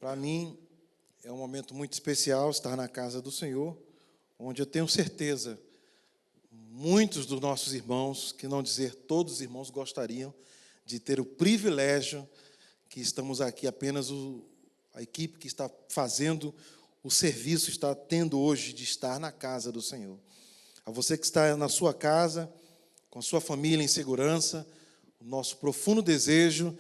Para mim, é um momento muito especial estar na casa do Senhor, onde eu tenho certeza, muitos dos nossos irmãos, que não dizer todos os irmãos, gostariam de ter o privilégio que estamos aqui, apenas a equipe que está fazendo o serviço, está tendo hoje de estar na casa do Senhor. A você que está na sua casa, com a sua família em segurança, o nosso profundo desejo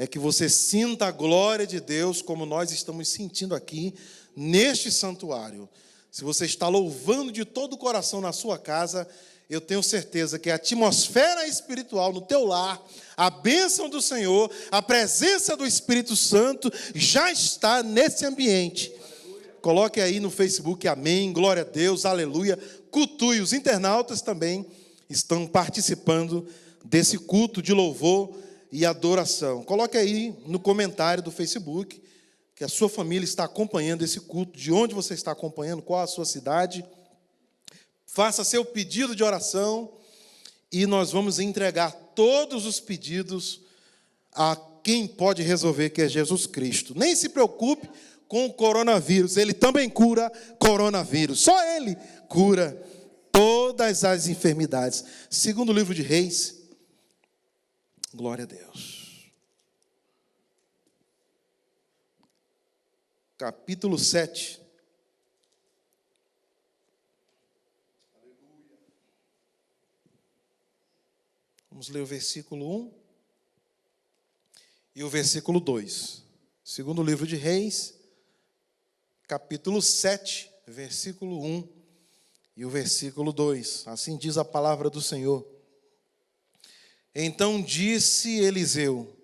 é que você sinta a glória de Deus como nós estamos sentindo aqui neste santuário. Se você está louvando de todo o coração na sua casa, eu tenho certeza que a atmosfera espiritual no teu lar, a bênção do Senhor, a presença do Espírito Santo já está nesse ambiente. Coloque aí no Facebook, amém, glória a Deus, aleluia. Cultue, os internautas também estão participando desse culto de louvor e adoração. Coloque aí no comentário do Facebook que a sua família está acompanhando esse culto, de onde você está acompanhando, qual a sua cidade. Faça seu pedido de oração e nós vamos entregar todos os pedidos a quem pode resolver, que é Jesus Cristo. Nem se preocupe com o coronavírus, ele também cura coronavírus. Só ele cura todas as enfermidades. Segundo o livro de Reis, glória a Deus. Capítulo 7. Vamos ler o versículo 1 e o versículo 2. Segundo o livro de Reis, capítulo 7, versículo 1 e o versículo 2. Assim diz a palavra do Senhor. Então disse Eliseu,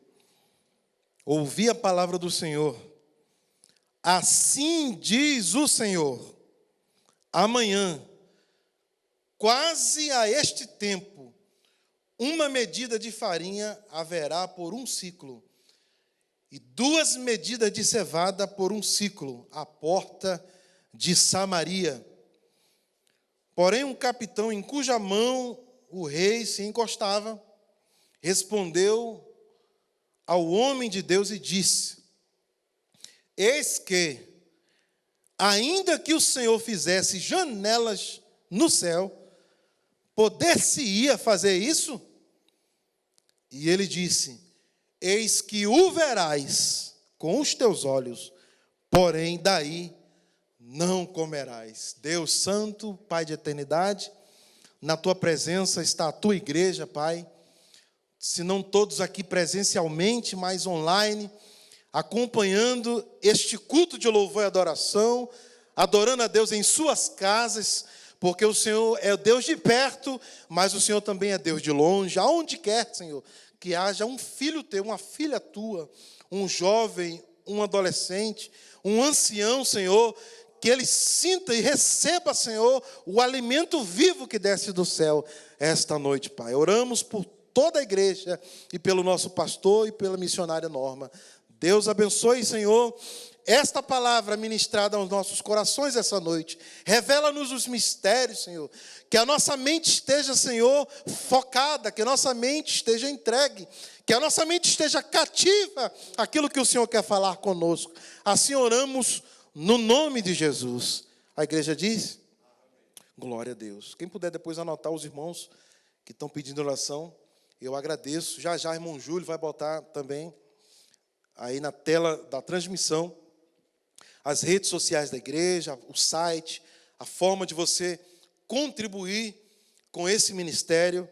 ouvi a palavra do Senhor. Assim diz o Senhor, amanhã, quase a este tempo, uma medida de farinha haverá por um ciclo, e 2 medidas de cevada por um ciclo, à porta de Samaria. Porém, um capitão em cuja mão o rei se encostava, respondeu ao homem de Deus e disse: eis que, ainda que o Senhor fizesse janelas no céu, poder-se-ia fazer isso? E ele disse: eis que o verás com os teus olhos, porém daí não comerás. Deus Santo, Pai de eternidade, na tua presença está a tua igreja, Pai, se não todos aqui presencialmente, mas online, acompanhando este culto de louvor e adoração, adorando a Deus em suas casas, porque o Senhor é Deus de perto, mas o Senhor também é Deus de longe. Aonde quer, Senhor, que haja um filho teu, uma filha tua, um jovem, um adolescente, um ancião, Senhor, que ele sinta e receba, Senhor, o alimento vivo que desce do céu esta noite, Pai. Oramos por toda a igreja e pelo nosso pastor e pela missionária Norma. Deus abençoe, Senhor, esta palavra ministrada aos nossos corações essa noite. Revela-nos os mistérios, Senhor. Que a nossa mente esteja, Senhor, focada, que a nossa mente esteja entregue, que a nossa mente esteja cativa àquilo que o Senhor quer falar conosco. Assim oramos no nome de Jesus. A igreja diz: glória a Deus. Quem puder depois anotar os irmãos que estão pedindo oração, eu agradeço. Já já, irmão Júlio vai botar também aí na tela da transmissão as redes sociais da igreja, o site, a forma de você contribuir com esse ministério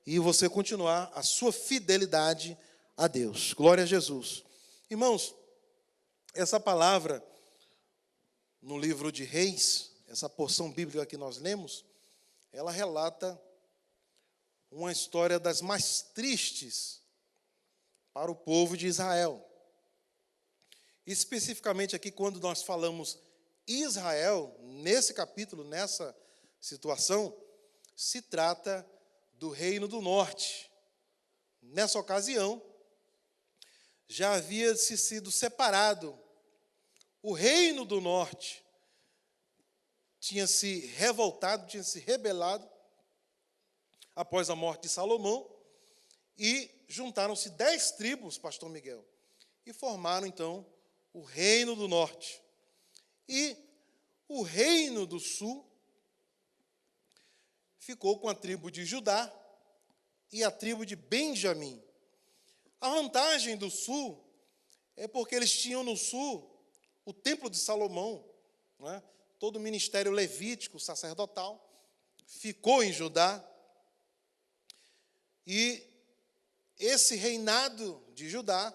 e você continuar a sua fidelidade a Deus. Glória a Jesus. Irmãos, essa palavra no livro de Reis, essa porção bíblica que nós lemos, ela relata uma história das mais tristes para o povo de Israel. Especificamente aqui, quando nós falamos Israel, nesse capítulo, nessa situação, se trata do Reino do Norte. Nessa ocasião, já havia sido separado. O Reino do Norte tinha se revoltado, tinha se rebelado após a morte de Salomão, e juntaram-se 10 tribos, pastor Miguel, e formaram, então, o reino do norte. E o reino do sul ficou com a tribo de Judá e a tribo de Benjamim. A vantagem do sul é porque eles tinham no sul o templo de Salomão, né? Todo o ministério levítico, sacerdotal, ficou em Judá. E esse reinado de Judá,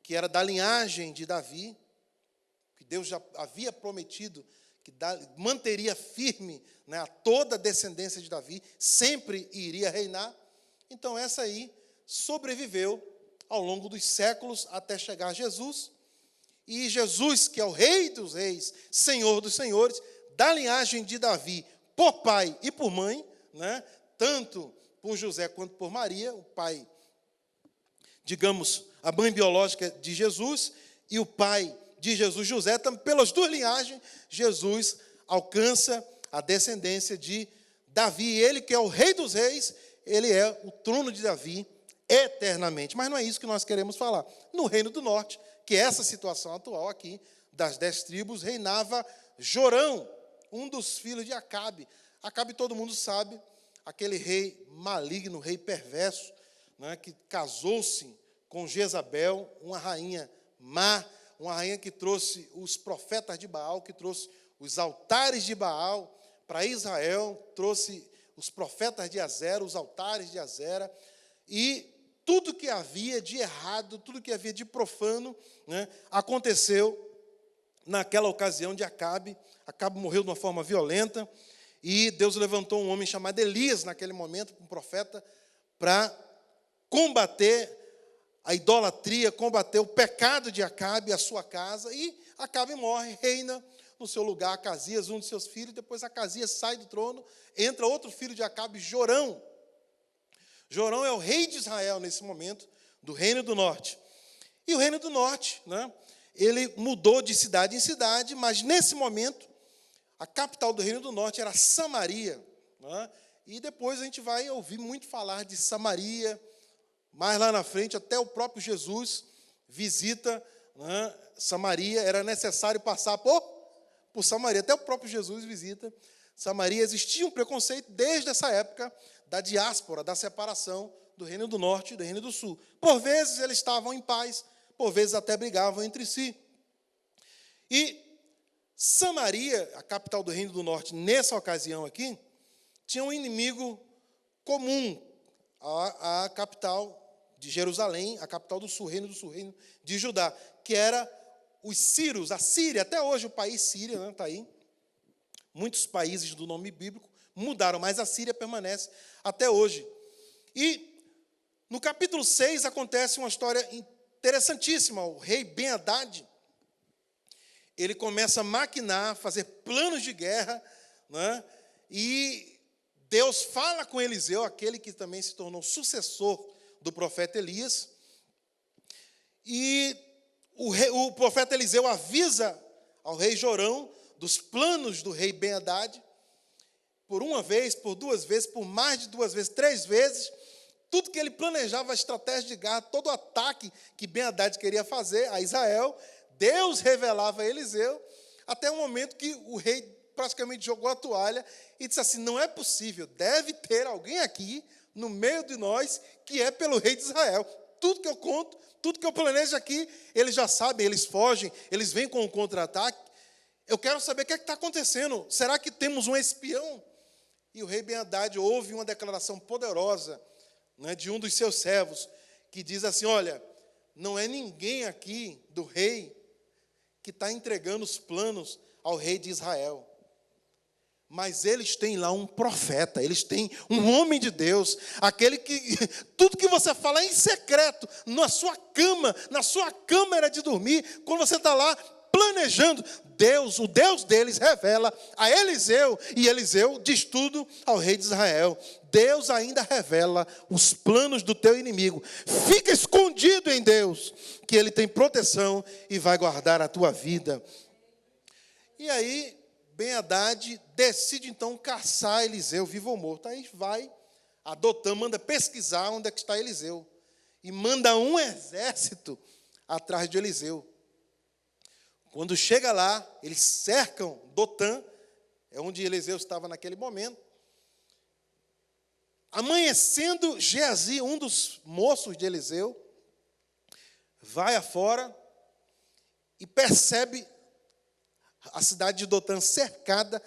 que era da linhagem de Davi, que Deus já havia prometido que manteria firme, né, a toda a descendência de Davi, sempre iria reinar. Então essa aí sobreviveu ao longo dos séculos até chegar Jesus. E Jesus, que é o Rei dos Reis, Senhor dos Senhores, da linhagem de Davi, por pai e por mãe, né, tanto por José quanto por Maria, o pai, digamos, a mãe biológica de Jesus, e o pai de Jesus, José, também, pelas duas linhagens, Jesus alcança a descendência de Davi. Ele, que é o Rei dos Reis, ele é o trono de Davi eternamente. Mas não é isso que nós queremos falar. No Reino do Norte, que é essa situação atual aqui, das 10 tribos, reinava Jorão, um dos filhos de Acabe. Acabe, todo mundo sabe, aquele rei maligno, rei perverso, né, que casou-se com Jezabel, uma rainha má, uma rainha que trouxe os profetas de Baal, que trouxe os altares de Baal para Israel, trouxe os profetas de Azera, os altares de Azera, e tudo que havia de errado, tudo que havia de profano, né, aconteceu naquela ocasião de Acabe. Acabe morreu de uma forma violenta, e Deus levantou um homem chamado Elias, naquele momento, um profeta, para combater a idolatria, combater o pecado de Acabe, a sua casa, e Acabe morre, reina no seu lugar Acasias, um de seus filhos. Depois Acasias sai do trono, entra outro filho de Acabe, Jorão. Jorão é o rei de Israel nesse momento, do Reino do Norte. E o Reino do Norte, né, ele mudou de cidade em cidade, mas nesse momento, a capital do Reino do Norte era Samaria, né, e depois a gente vai ouvir muito falar de Samaria. Mais lá na frente, até o próprio Jesus visita, né, Samaria. Era necessário passar por Samaria. Até o próprio Jesus visita Samaria. Existia um preconceito desde essa época da diáspora, da separação do Reino do Norte e do Reino do Sul. Por vezes eles estavam em paz, por vezes até brigavam entre si. E Samaria, a capital do Reino do Norte, nessa ocasião aqui, tinha um inimigo comum à capital de Jerusalém, a capital do Sul, Reino do Sul, Reino de Judá, que era os sírios, a Síria. Até hoje o país Síria, né, está aí. Muitos países do nome bíblico mudaram, mas a Síria permanece até hoje. E no capítulo 6 acontece uma história interessantíssima. O rei Ben-Hadad, ele começa a maquinar, fazer planos de guerra, né, e Deus fala com Eliseu, aquele que também se tornou sucessor do profeta Elias, e o profeta Eliseu avisa ao rei Jorão dos planos do rei Ben-Hadad, por uma vez, por duas vezes, por mais de 2 vezes, 3 vezes, tudo que ele planejava, a estratégia de guerra, todo o ataque que Ben-Hadad queria fazer a Israel, Deus revelava a Eliseu, até o momento que o rei praticamente jogou a toalha e disse assim: não é possível, deve ter alguém aqui no meio de nós que é pelo rei de Israel. Tudo que eu conto, tudo que eu planejo aqui, eles já sabem, eles fogem, eles vêm com um contra-ataque. Eu quero saber o que está acontecendo. Será que temos um espião? E o rei Ben-Hadad ouve uma declaração poderosa, né, de um dos seus servos, que diz assim: olha, não é ninguém aqui do rei que está entregando os planos ao rei de Israel. Mas eles têm lá um profeta, eles têm um homem de Deus, aquele que tudo que você fala é em secreto, na sua cama, na sua câmara de dormir, quando você está lá planejando, Deus, o Deus deles, revela a Eliseu, e Eliseu diz tudo ao rei de Israel. Deus ainda revela os planos do teu inimigo. Fica escondido em Deus, que Ele tem proteção e vai guardar a tua vida. E aí, Ben-Hadad decide então caçar Eliseu, vivo ou morto. Aí vai, Adotã manda pesquisar onde é que está Eliseu, e manda um exército atrás de Eliseu. Quando chega lá, eles cercam Dotã, é onde Eliseu estava naquele momento. Amanhecendo, Geazi, um dos moços de Eliseu, vai afora e percebe a cidade de Dotã cercada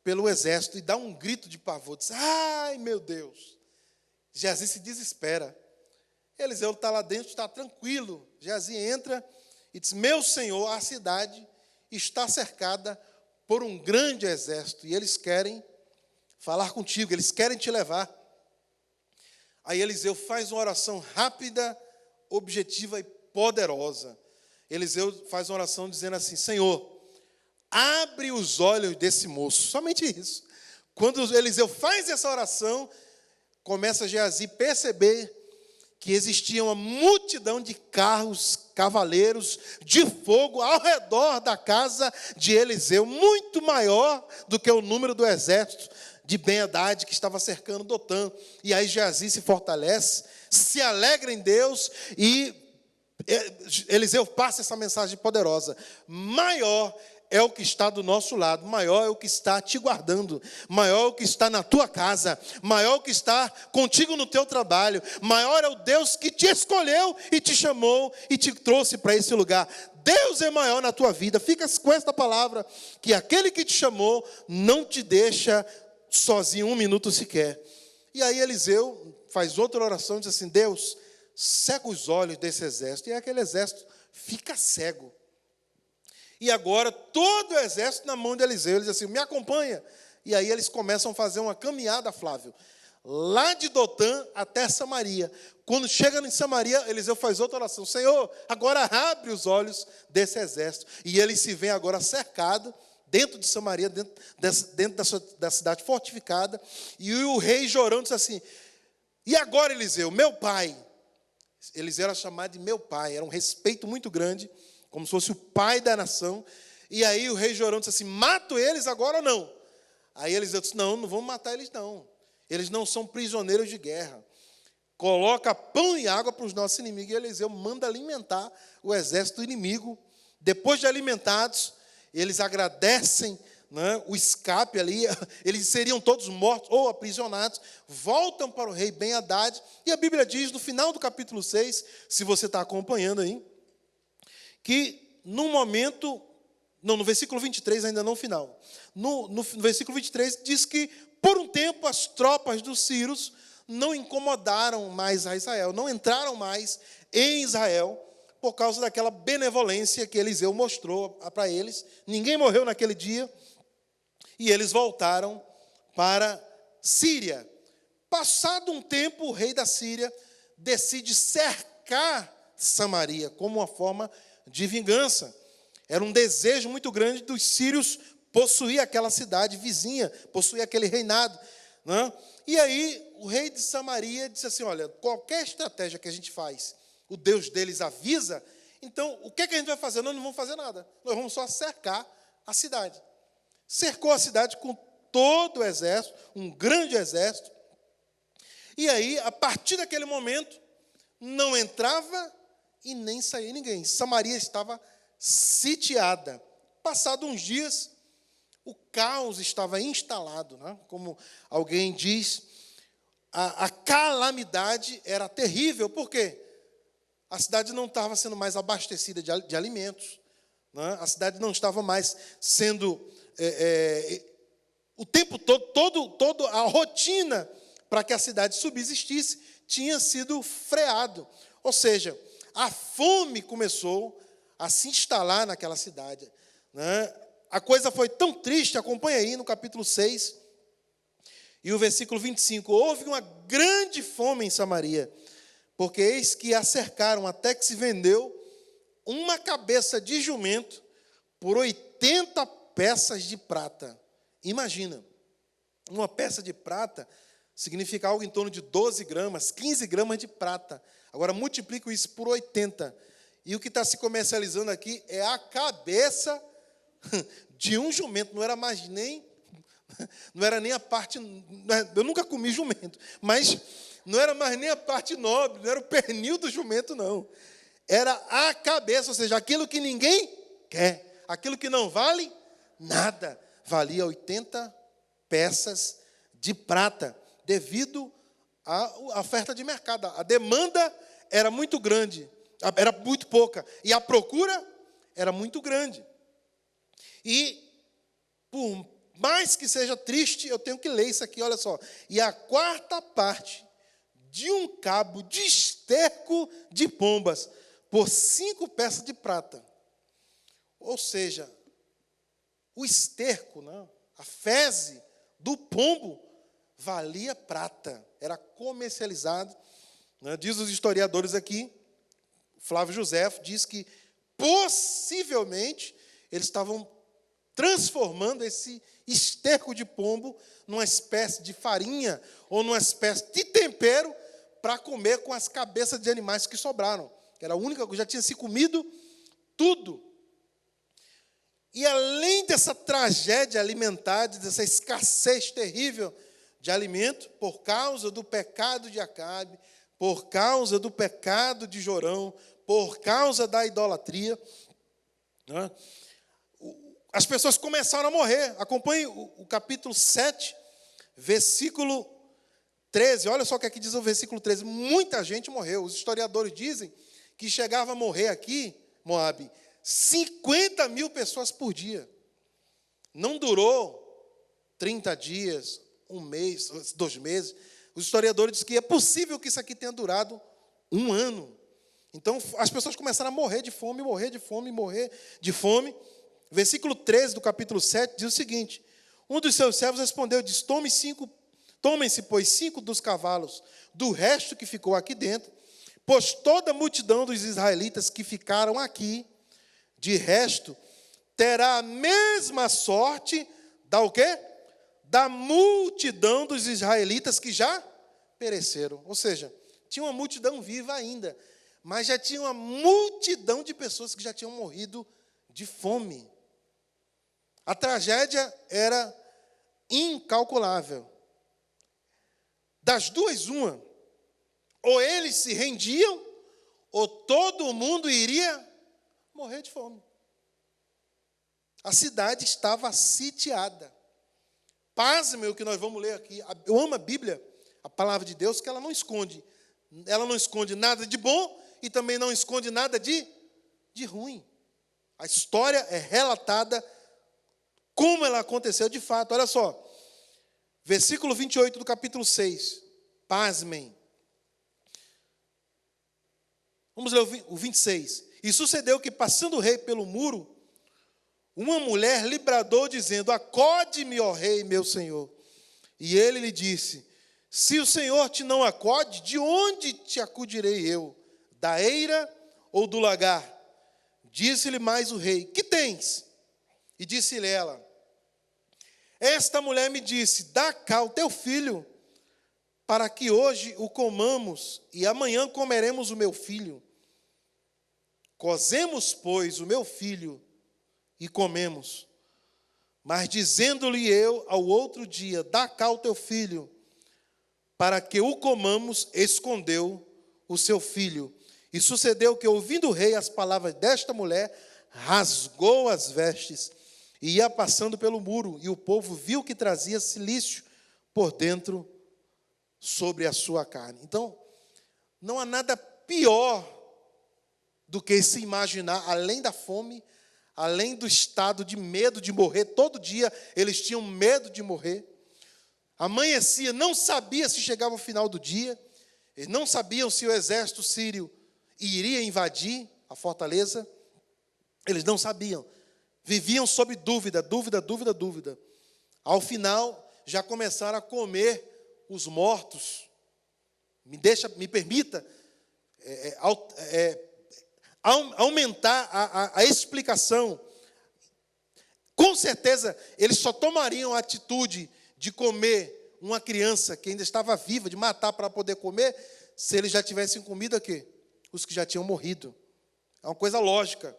pelo exército e dá um grito de pavor. Diz: ai, meu Deus! Geazi se desespera. Eliseu está lá dentro, está tranquilo. Geazi entra e diz: meu senhor, a cidade está cercada por um grande exército e eles querem falar contigo, eles querem te levar. Aí Eliseu faz uma oração rápida, objetiva e poderosa. Eliseu faz uma oração dizendo assim: Senhor, abre os olhos desse moço. Somente isso. Quando Eliseu faz essa oração, começa Geazi a perceber que existia uma multidão de carros, cavaleiros de fogo ao redor da casa de Eliseu, muito maior do que o número do exército de Ben-Hadad que estava cercando Dotã. E aí Geazi se fortalece, se alegra em Deus e Eliseu passa essa mensagem poderosa: maior é o que está do nosso lado, maior é o que está te guardando, maior é o que está na tua casa, maior é o que está contigo no teu trabalho, maior é o Deus que te escolheu e te chamou e te trouxe para esse lugar. Deus é maior na tua vida. Fica com esta palavra, que aquele que te chamou não te deixa sozinho um minuto sequer. E aí Eliseu faz outra oração e diz assim: Deus, cega os olhos desse exército. E aquele exército fica cego. E agora todo o exército na mão de Eliseu. Ele diz assim: me acompanha. E aí eles começam a fazer uma caminhada, Flávio, lá de Dotã até Samaria. Quando chega em Samaria, Eliseu faz outra oração: Senhor, agora abre os olhos desse exército. E ele se vê agora cercado dentro de Samaria, dentro da cidade fortificada. E o rei Jorão disse assim: e agora, Eliseu, meu pai? Eliseu era chamado de meu pai, era um respeito muito grande, como se fosse o pai da nação. E aí o rei Jorão disse assim: mato eles agora ou não? Aí Eliseu disse: não, não vamos matar eles não. Eles não são prisioneiros de guerra. Coloca pão e água para os nossos inimigos. E Eliseu manda alimentar o exército inimigo. Depois de alimentados, eles agradecem, né, o escape ali. Eles seriam todos mortos ou aprisionados. Voltam para o rei Ben-Hadad. E a Bíblia diz, no final do capítulo 6, se você está acompanhando aí, que no momento, não, no versículo 23, ainda não final, no versículo 23 diz que por um tempo as tropas dos sírios não incomodaram mais a Israel, não entraram mais em Israel, por causa daquela benevolência que Eliseu mostrou para eles. Ninguém morreu naquele dia, e eles voltaram para Síria. Passado um tempo, o rei da Síria decide cercar Samaria como uma forma de vingança. Era um desejo muito grande dos sírios possuir aquela cidade vizinha, possuir aquele reinado, né? E aí o rei de Samaria disse assim: olha, qualquer estratégia que a gente faz, o Deus deles avisa, então o que a gente vai fazer? Nós não vamos fazer nada, nós vamos só cercar a cidade. Cercou a cidade com todo o exército, um grande exército. E aí, a partir daquele momento, não entrava e nem saía ninguém. Samaria estava sitiada. Passados uns dias, o caos estava instalado, né? Como alguém diz, a calamidade era terrível. Por quê? A cidade não estava sendo mais abastecida de alimentos, né? A cidade não estava mais sendo, o tempo todo, toda a rotina para que a cidade subsistisse tinha sido freado. Ou seja, a fome começou a se instalar naquela cidade, né? A coisa foi tão triste, acompanha aí no capítulo 6, e o versículo 25. Houve uma grande fome em Samaria, porque eis que a cercaram até que se vendeu uma cabeça de jumento por 80 peças de prata. Imagina, uma peça de prata significa algo em torno de 12 gramas, 15 gramas de prata. Agora, multiplico isso por 80. E o que está se comercializando aqui é a cabeça de um jumento. Não era mais nem... Não era nem a parte... Eu nunca comi jumento, mas não era mais nem a parte nobre, não era o pernil do jumento, não. Era a cabeça, ou seja, aquilo que ninguém quer. aquilo que não vale nada, valia 80 peças de prata, devido à oferta de mercado. A demanda era muito grande, era muito pouca, e a procura era muito grande. E, por mais que seja triste, eu tenho que ler isso aqui, olha só. E a quarta parte de um cabo de esterco de pombas, por 5 peças de prata. Ou seja, o esterco, né, a fezes do pombo, valia prata, era comercializado. Né, diz os historiadores aqui, Flávio Josefo diz que, possivelmente, eles estavam transformando esse esterco de pombo numa espécie de farinha ou numa espécie de tempero para comer com as cabeças de animais que sobraram. Que era a única coisa, já tinha se comido tudo. E além dessa tragédia alimentar, dessa escassez terrível de alimento, por causa do pecado de Acabe, por causa do pecado de Jorão, por causa da idolatria, né, as pessoas começaram a morrer. Acompanhe o capítulo 7, versículo 13. Olha só o que aqui diz o versículo 13. Muita gente morreu. Os historiadores dizem que chegava a morrer aqui, Moabe, 50 mil pessoas por dia. Não durou 30 dias, um mês, 2 meses. Os historiadores dizem que é possível que isso aqui tenha durado 1 ano. Então, as pessoas começaram a morrer de fome, morrer de fome, morrer de fome. Versículo 13 do capítulo 7 diz o seguinte: um dos seus servos respondeu, diz: tomem-se, pois, 5 dos cavalos do resto que ficou aqui dentro, pois toda a multidão dos israelitas que ficaram aqui, de resto, terá a mesma sorte da o quê? Da multidão dos israelitas que já pereceram. Ou seja, tinha uma multidão viva ainda, mas já tinha uma multidão de pessoas que já tinham morrido de fome. A tragédia era incalculável. Das duas, uma. Ou eles se rendiam, ou todo mundo iria morrer de fome. A cidade estava sitiada. Pasme o que nós vamos ler aqui. Eu amo a Bíblia, a palavra de Deus, que ela não esconde. Ela não esconde nada de bom e também não esconde nada de ruim. A história é relatada como ela aconteceu de fato. Olha só, versículo 28 do capítulo 6. Pasmem. Vamos ler o 26. E sucedeu que, passando o rei pelo muro, uma mulher lhe bradou, dizendo: acode-me, ó rei, meu senhor. E ele lhe disse: se o Senhor te não acode, de onde te acudirei eu? Da eira ou do lagar? Disse-lhe mais o rei: que tens? E disse-lhe ela: esta mulher me disse: dá cá o teu filho, para que hoje o comamos, e amanhã comeremos o meu filho. Cozemos, pois, o meu filho, e comemos. Mas dizendo-lhe eu ao outro dia: dá cá o teu filho, para que o comamos, escondeu o seu filho. E sucedeu que, ouvindo o rei as palavras desta mulher, rasgou as vestes e ia passando pelo muro, e o povo viu que trazia cilício por dentro sobre a sua carne. Então, não há nada pior do que se imaginar, além da fome, além do estado de medo de morrer. Todo dia eles tinham medo de morrer. Amanhecia, não sabia se chegava o final do dia, eles não sabiam se o exército sírio iria invadir a fortaleza, eles não sabiam, viviam sob dúvida. Ao final, já começaram a comer os mortos. Me permita aumentar a explicação. Com certeza, eles só tomariam a atitude de comer uma criança que ainda estava viva, de matar para poder comer, se eles já tivessem comido aqui, os que já tinham morrido. É uma coisa lógica.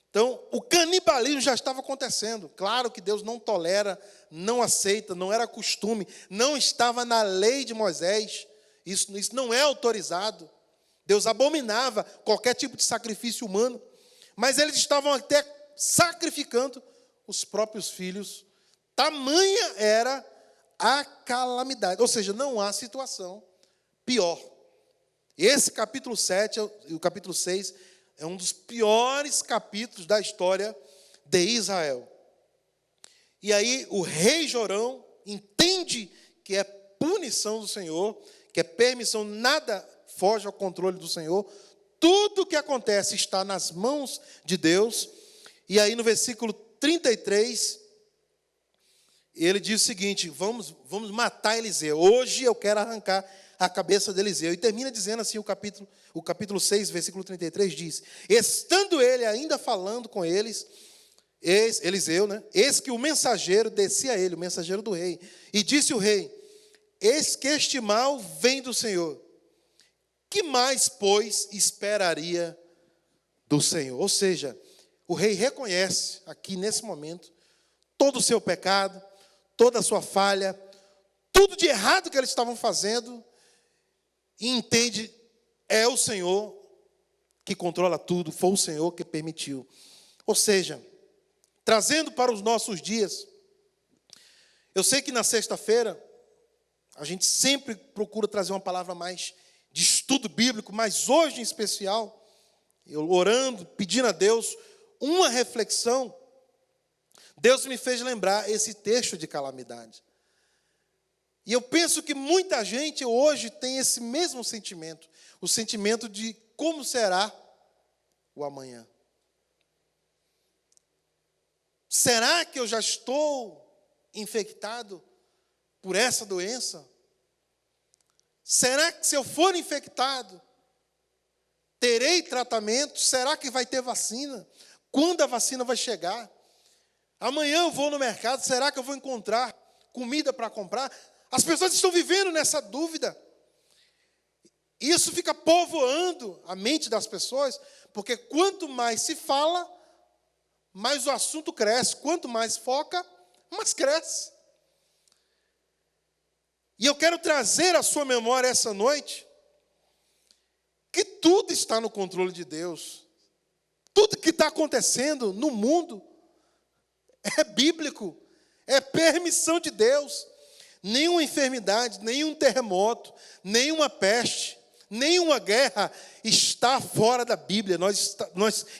Então, o canibalismo já estava acontecendo. Claro que Deus não tolera, não aceita, não era costume, não estava na lei de Moisés. Isso não é autorizado. Deus abominava qualquer tipo de sacrifício humano. Mas eles estavam até sacrificando os próprios filhos. Tamanha era a calamidade. Ou seja, não há situação pior. Esse capítulo 7 e o capítulo 6 é um dos piores capítulos da história de Israel. E aí o rei Jorão entende que é punição do Senhor, que é permissão, nada foge ao controle do Senhor. Tudo o que acontece está nas mãos de Deus. E aí no versículo 33, ele diz o seguinte: vamos matar Eliseu. Hoje eu quero arrancar a cabeça de Eliseu. E termina dizendo assim o capítulo 6, versículo 33, diz: estando ele ainda falando com eles, Eliseu, né? Eis que o mensageiro descia a ele, o mensageiro do rei, e disse o rei: eis que este mal vem do Senhor. Que mais, pois, esperaria do Senhor? Ou seja, o rei reconhece aqui nesse momento todo o seu pecado, toda a sua falha, tudo de errado que eles estavam fazendo, e entende, é o Senhor que controla tudo, foi o Senhor que permitiu. Ou seja, trazendo para os nossos dias, eu sei que na sexta-feira a gente sempre procura trazer uma palavra mais de estudo bíblico, mas hoje em especial, eu orando, pedindo a Deus uma reflexão, Deus me fez lembrar esse texto de calamidade. E eu penso que muita gente hoje tem esse mesmo sentimento, o sentimento de como será o amanhã. Será que eu já estou infectado por essa doença? Será que se eu for infectado, terei tratamento? Será que vai ter vacina? Quando a vacina vai chegar? Amanhã eu vou no mercado, será que eu vou encontrar comida para comprar? As pessoas estão vivendo nessa dúvida. Isso fica povoando a mente das pessoas, porque quanto mais se fala, mais o assunto cresce. Quanto mais foca, mais cresce. E eu quero trazer à sua memória essa noite que tudo está no controle de Deus. Tudo que está acontecendo no mundo é bíblico, é permissão de Deus. Nenhuma enfermidade, nenhum terremoto, nenhuma peste, nenhuma guerra está fora da Bíblia. Nós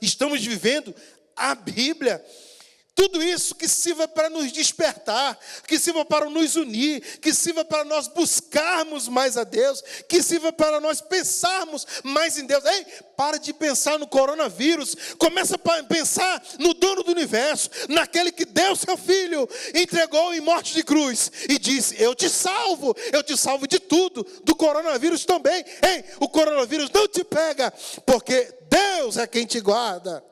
estamos vivendo a Bíblia. Tudo isso que sirva para nos despertar, que sirva para nos unir, que sirva para nós buscarmos mais a Deus, que sirva para nós pensarmos mais em Deus. Ei, para de pensar no coronavírus, começa a pensar no dono do universo, naquele que deu seu filho, entregou em morte de cruz e disse: eu te salvo de tudo, do coronavírus também. Ei, o coronavírus não te pega, porque Deus é quem te guarda.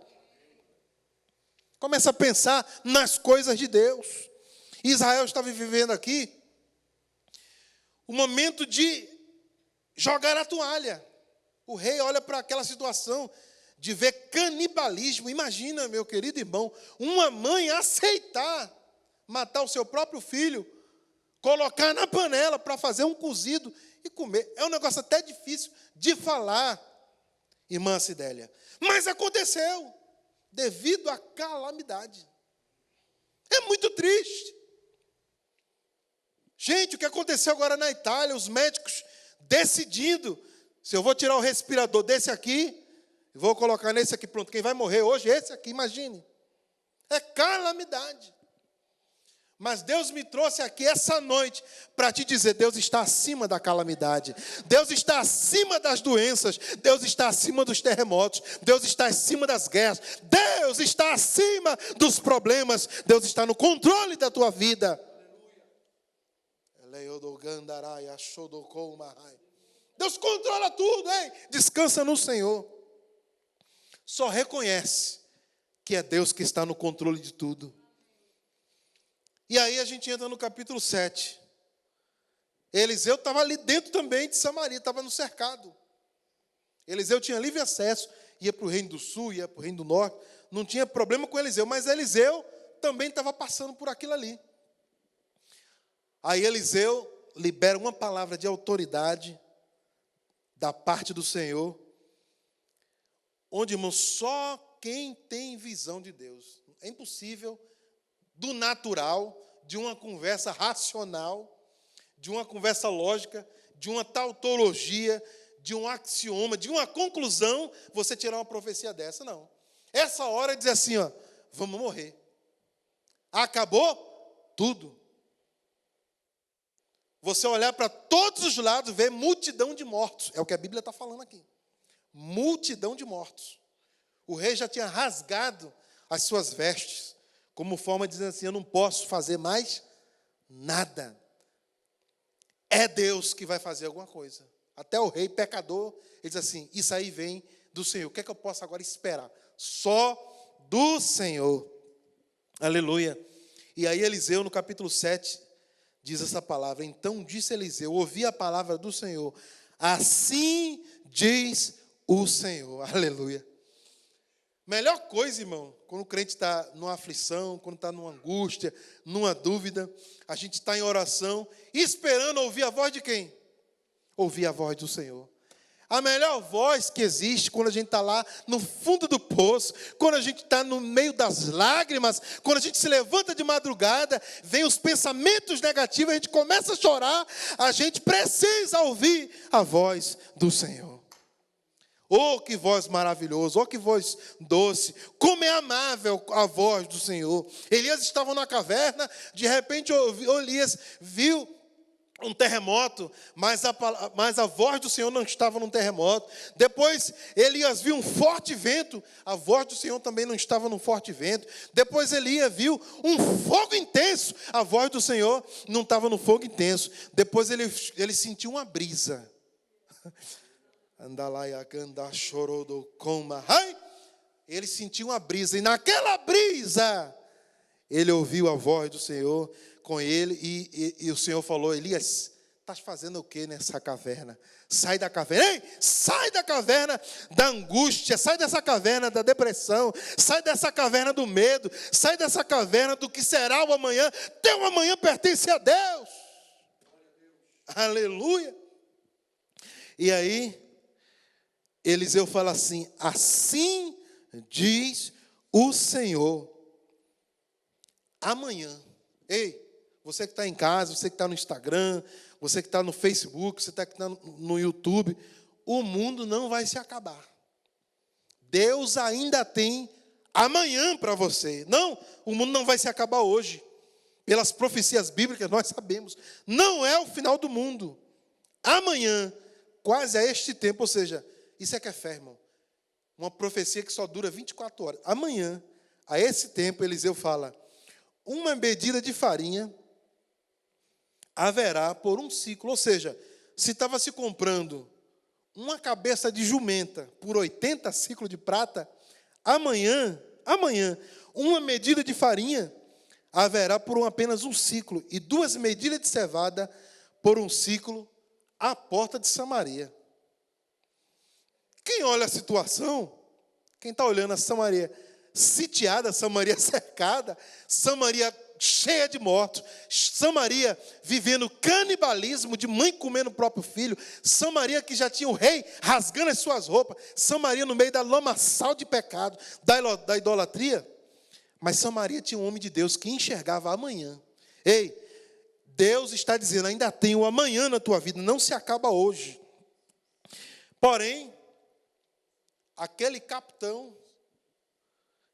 Começa a pensar nas coisas de Deus. Israel estava vivendo aqui o momento de jogar a toalha. O rei olha para aquela situação de ver canibalismo. Imagina, meu querido irmão, uma mãe aceitar matar o seu próprio filho, colocar na panela para fazer um cozido e comer. É um negócio até difícil de falar, irmã Cidélia. Mas aconteceu. Devido à calamidade. É muito triste. Gente, o que aconteceu agora na Itália, os médicos decidindo se eu vou tirar o respirador desse aqui, vou colocar nesse aqui, pronto, quem vai morrer hoje, esse aqui, imagine. É calamidade. Mas Deus me trouxe aqui essa noite para te dizer: Deus está acima da calamidade, Deus está acima das doenças, Deus está acima dos terremotos, Deus está acima das guerras, Deus está acima dos problemas, Deus está no controle da tua vida. Deus controla tudo, hein? Descansa no Senhor. Só reconhece que é Deus que está no controle de tudo. E aí a gente entra no capítulo 7. Eliseu estava ali dentro também de Samaria, estava no cercado. Eliseu tinha livre acesso, ia para o reino do sul, ia para o reino do norte. Não tinha problema com Eliseu, mas Eliseu também estava passando por aquilo ali. Aí Eliseu libera uma palavra de autoridade da parte do Senhor, onde, irmão, só quem tem visão de Deus É impossível do natural, de uma conversa racional, de uma conversa lógica, de uma tautologia, de um axioma, de uma conclusão, você tirar uma profecia dessa, não. Essa hora é dizer assim, ó, vamos morrer. Acabou tudo. Você olhar para todos os lados, ver multidão de mortos. É o que a Bíblia está falando aqui. Multidão de mortos. O rei já tinha rasgado as suas vestes, como forma de dizer assim, eu não posso fazer mais nada. É Deus que vai fazer alguma coisa. Até o rei pecador, ele diz assim, isso aí vem do Senhor. O que é que eu posso agora esperar? Só do Senhor. Aleluia. E aí Eliseu, no capítulo 7, diz essa palavra. Então disse Eliseu, ouvi a palavra do Senhor. Assim diz o Senhor. Aleluia. Melhor coisa, irmão, quando o crente está numa aflição, quando está numa angústia, numa dúvida, a gente está em oração, esperando ouvir a voz de quem? Ouvir a voz do Senhor. A melhor voz que existe quando a gente está lá no fundo do poço, quando a gente está no meio das lágrimas, quando a gente se levanta de madrugada, vem os pensamentos negativos, a gente começa a chorar, a gente precisa ouvir a voz do Senhor. Oh, que voz maravilhosa, oh, que voz doce, como é amável a voz do Senhor. Elias estava na caverna, de repente Elias viu um terremoto, mas a voz do Senhor não estava num terremoto. Depois Elias viu um forte vento, a voz do Senhor também não estava num forte vento. Depois Elias viu um fogo intenso, a voz do Senhor não estava no fogo intenso. Depois ele sentiu uma brisa. Ele sentiu uma brisa, e naquela brisa, ele ouviu a voz do Senhor com ele, e o Senhor falou, Elias, estás fazendo o que nessa caverna? Sai da caverna, ei, sai da caverna da angústia, sai dessa caverna da depressão, sai dessa caverna do medo, sai dessa caverna do que será o amanhã. Teu amanhã pertence a Deus. Aleluia. E aí, Eliseu fala assim, assim diz o Senhor, amanhã, ei, você que está em casa, você que está no Instagram, você que está no Facebook, você que está no YouTube, o mundo não vai se acabar. Deus ainda tem amanhã para você. Não, o mundo não vai se acabar hoje. Pelas profecias bíblicas, nós sabemos, não é o final do mundo. Amanhã, quase a este tempo, ou seja, isso é que é fé, irmão. Uma profecia que só dura 24 horas. Amanhã, a esse tempo, Eliseu fala, uma medida de farinha haverá por um ciclo. Ou seja, se estava se comprando uma cabeça de jumenta por 80 ciclos de prata, amanhã, uma medida de farinha haverá por apenas um ciclo, e 2 medidas de cevada por um ciclo à porta de Samaria. Quem olha a situação, quem está olhando a Samaria sitiada, Samaria cercada, Samaria cheia de mortos, Samaria vivendo canibalismo, de mãe comendo o próprio filho, Samaria que já tinha o rei rasgando as suas roupas, Samaria no meio da lamaçal de pecado, da idolatria, mas Samaria tinha um homem de Deus que enxergava amanhã. Ei, Deus está dizendo, ainda tem o amanhã na tua vida, não se acaba hoje. Porém, aquele capitão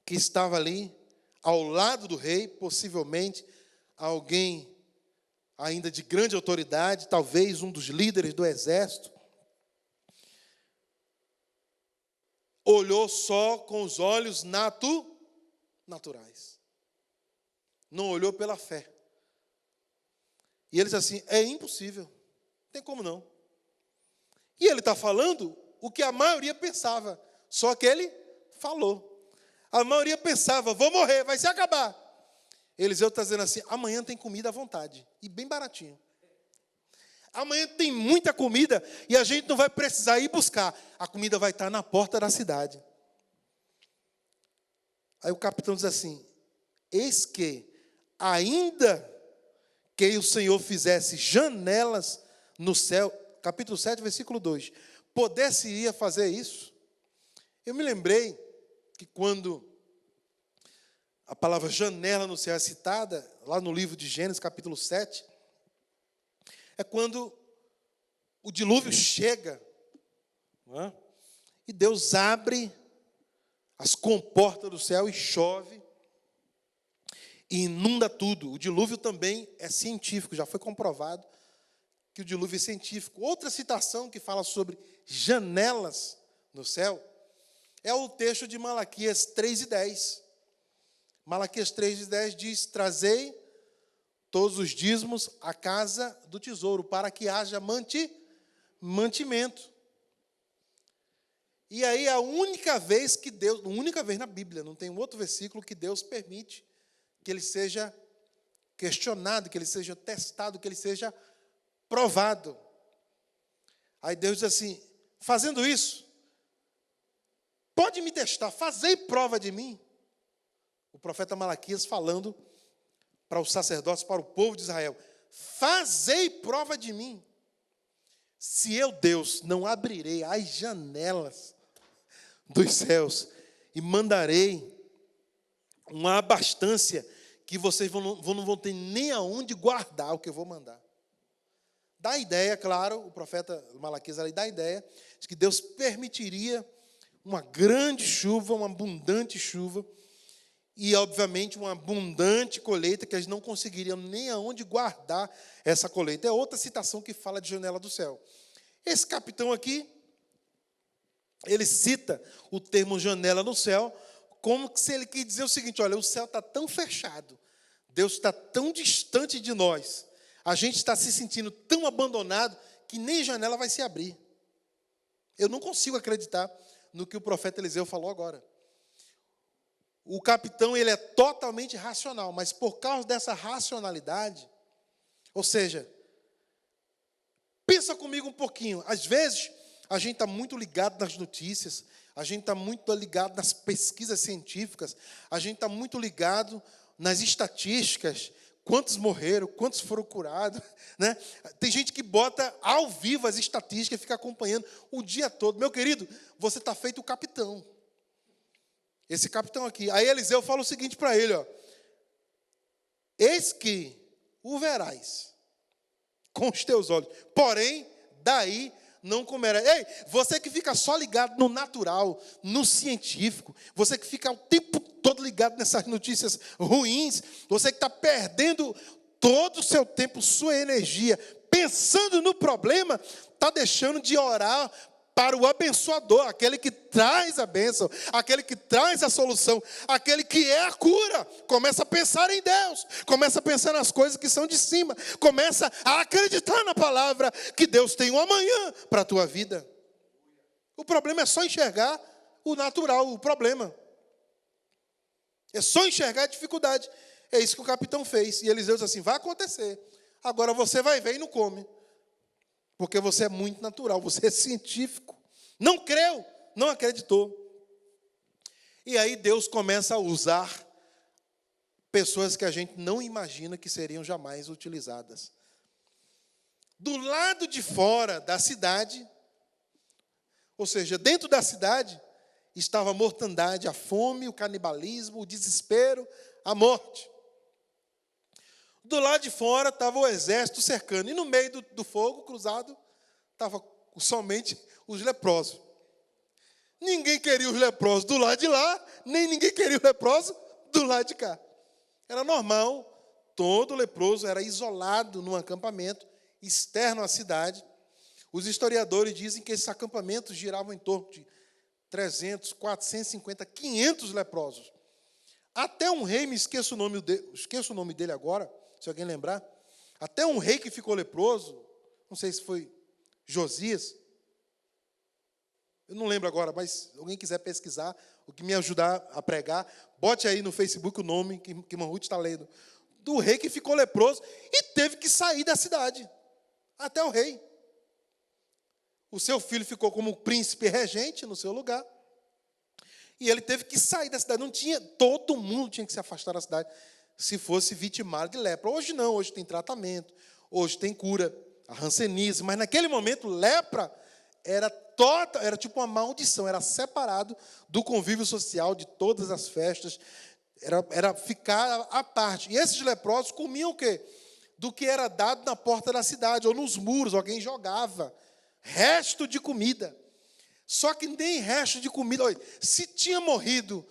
que estava ali, ao lado do rei, possivelmente alguém ainda de grande autoridade, talvez um dos líderes do exército, olhou só com os olhos naturais. Não olhou pela fé. E ele diz assim, é impossível, não tem como não. E ele está falando o que a maioria pensava, só que ele falou. A maioria pensava, vou morrer, vai se acabar. Eliseu está dizendo assim, amanhã tem comida à vontade, e bem baratinho. Amanhã tem muita comida, e a gente não vai precisar ir buscar. A comida vai estar na porta da cidade. Aí o capitão diz assim, eis que, ainda que o Senhor fizesse janelas no céu, capítulo 7, versículo 2, pudesse fazer isso? Eu me lembrei que quando A palavra janela no céu é citada lá no livro de Gênesis, capítulo 7. É quando o dilúvio chega, não é? E Deus abre as comportas do céu e chove e inunda tudo. O dilúvio também é científico, já foi comprovado que o dilúvio é científico. Outra citação que fala sobre janelas no céu é o texto de Malaquias 3:10. Malaquias 3:10 diz: trazei todos os dízimos à casa do tesouro, para que haja mantimento. E aí a única vez que Deus, única vez na Bíblia, não tem um outro versículo que Deus permite que ele seja questionado, que ele seja testado, que ele seja provado. Aí Deus diz assim: fazendo isso, pode me testar, fazei prova de mim. O profeta Malaquias falando para os sacerdotes, para o povo de Israel: fazei prova de mim. Se eu, Deus, não abrirei as janelas dos céus e mandarei uma abastança que vocês não vão ter nem aonde guardar o que eu vou mandar. Dá a ideia, claro, o profeta Malaquias ali dá a ideia de que Deus permitiria uma grande chuva, uma abundante chuva, e, obviamente, uma abundante colheita que eles não conseguiriam nem aonde guardar essa colheita. É outra citação que fala de janela do céu. Esse capitão aqui, ele cita o termo janela no céu, como se ele quis dizer o seguinte: olha, o céu está tão fechado, Deus está tão distante de nós, a gente está se sentindo tão abandonado, que nem janela vai se abrir. Eu não consigo acreditar no que o profeta Eliseu falou agora. O capitão, ele é totalmente racional, mas por causa dessa racionalidade, ou seja, pensa comigo um pouquinho. Às vezes, a gente está muito ligado nas notícias, a gente está muito ligado nas pesquisas científicas, a gente está muito ligado nas estatísticas, quantos morreram, quantos foram curados, né? Tem gente que bota ao vivo as estatísticas e fica acompanhando o dia todo. Meu querido, você está feito o capitão. Esse capitão aqui. Aí Eliseu fala o seguinte para ele: ó, eis que o verás com os teus olhos, porém, daí não comerás. Ei, você que fica só ligado no natural, no científico, você que fica o tempo todo ligado nessas notícias ruins, você que está perdendo todo o seu tempo, sua energia, pensando no problema, está deixando de orar para o abençoador, aquele que traz a bênção, aquele que traz a solução, aquele que é a cura. Começa a pensar em Deus, começa a pensar nas coisas que são de cima, começa a acreditar na palavra que Deus tem um amanhã para a tua vida. O problema é só enxergar o natural, o problema. É só enxergar a dificuldade. É isso que o capitão fez. E Eliseu diz assim: vai acontecer. Agora você vai ver e não come. Porque você é muito natural, você é científico. Não creu, não acreditou. E aí Deus começa a usar pessoas que a gente não imagina que seriam jamais utilizadas. Do lado de fora da cidade, ou seja, dentro da cidade, estava a mortandade, a fome, o canibalismo, o desespero, a morte. Do lado de fora estava o exército cercando. E no meio do fogo cruzado estava somente os leprosos. Ninguém queria os leprosos do lado de lá, nem ninguém queria os leprosos do lado de cá. Era normal, todo leproso era isolado num acampamento externo à cidade. Os historiadores dizem que esses acampamentos giravam em torno de 300, 450, 500 leprosos. Até um rei, esqueço o nome dele agora, se alguém lembrar, até um rei que ficou leproso, não sei se foi Josias, eu não lembro agora, mas se alguém quiser pesquisar, o que me ajudar a pregar, bote aí no Facebook o nome que irmã Ruth está lendo, do rei que ficou leproso e teve que sair da cidade, até o rei. O seu filho ficou como príncipe regente no seu lugar, e ele teve que sair da cidade. Todo mundo tinha que se afastar da cidade, se fosse vitimado de lepra. Hoje não, hoje tem tratamento, hoje tem cura, a hanseníase, mas naquele momento lepra era tipo uma maldição, era separado do convívio social, de todas as festas, Era ficar à parte. E esses leprosos comiam o quê? Do que era dado na porta da cidade, ou nos muros, alguém jogava. Resto de comida. Só que nem resto de comida. Olha, se tinha morrido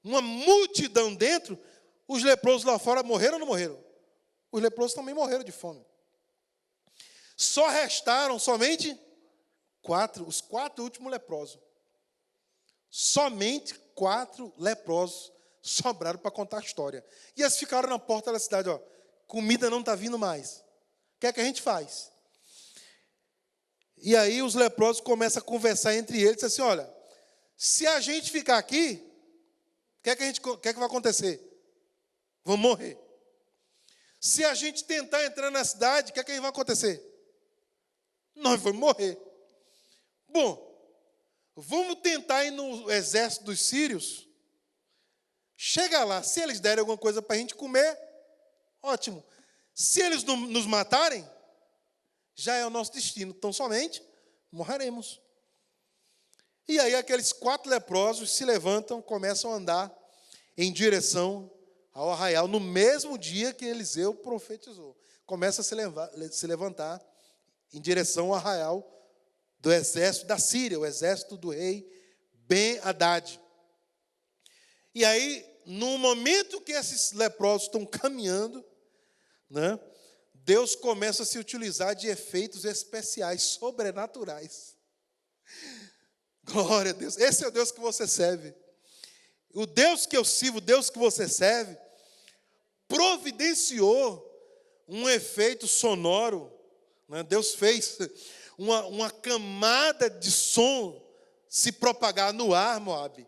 uma multidão dentro, os leprosos lá fora morreram ou não morreram? Os leprosos também morreram de fome. Só restaram somente os 4 últimos leprosos. Somente 4 leprosos sobraram para contar a história. E eles ficaram na porta da cidade, ó. Comida não está vindo mais. O que é que a gente faz? E aí os leprosos começam a conversar entre eles, assim, olha, se a gente ficar aqui, o que é que vai acontecer? Vamos morrer. Se a gente tentar entrar na cidade, o que é que vai acontecer? Nós vamos morrer. Bom, vamos tentar ir no exército dos sírios. Chega lá, se eles derem alguma coisa para a gente comer, ótimo. Se eles não nos matarem, já é o nosso destino. Então, somente morreremos. E aí, aqueles 4 leprosos se levantam, começam a andar em direção ao arraial, no mesmo dia que Eliseu profetizou. Começa a se levantar em direção ao arraial do exército da Síria, o exército do rei Ben-Hadad. E aí, no momento que esses leprosos estão caminhando, né, Deus começa a se utilizar de efeitos especiais, sobrenaturais. Glória a Deus. Esse é o Deus que você serve. O Deus que eu sirvo, o Deus que você serve, providenciou um efeito sonoro. Né? Deus fez uma camada de som se propagar no ar, Moabe,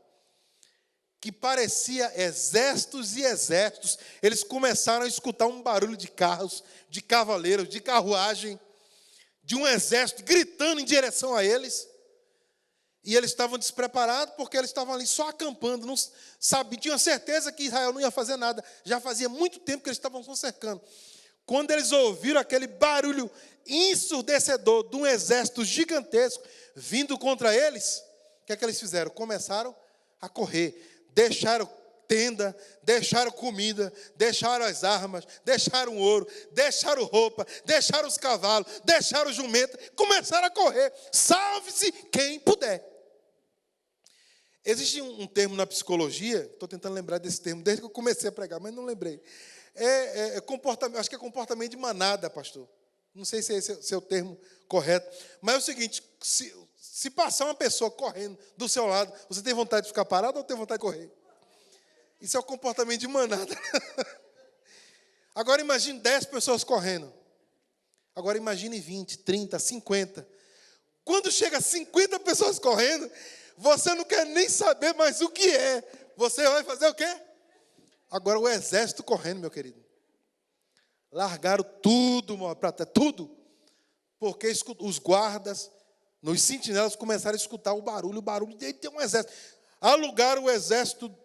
que parecia exércitos e exércitos. Eles começaram a escutar um barulho de carros, de cavaleiros, de carruagem, de um exército gritando em direção a eles. E eles estavam despreparados porque eles estavam ali só acampando, não sabiam, tinham certeza que Israel não ia fazer nada. Já fazia muito tempo que eles estavam só cercando. Quando eles ouviram aquele barulho ensurdecedor de um exército gigantesco vindo contra eles, o que é que eles fizeram? Começaram a correr. Deixaram tenda, deixaram comida, deixaram as armas, deixaram ouro, deixaram roupa, deixaram os cavalos, deixaram o jumento, começaram a correr. Salve-se quem puder. Existe um termo na psicologia, estou tentando lembrar desse termo desde que eu comecei a pregar, mas não lembrei. Comportamento, acho que é comportamento de manada, pastor. Não sei se esse é o termo correto. Mas é o seguinte, se passar uma pessoa correndo do seu lado, você tem vontade de ficar parado ou tem vontade de correr? Isso é o comportamento de manada. Agora imagine 10 pessoas correndo. Agora imagine 20, 30, 50. Quando chega 50 pessoas correndo, você não quer nem saber mais o que é. Você vai fazer o quê? Agora o exército correndo, meu querido. Largaram tudo, tudo. Porque os guardas, os sentinelas começaram a escutar o barulho de tem um exército. Alugaram o exército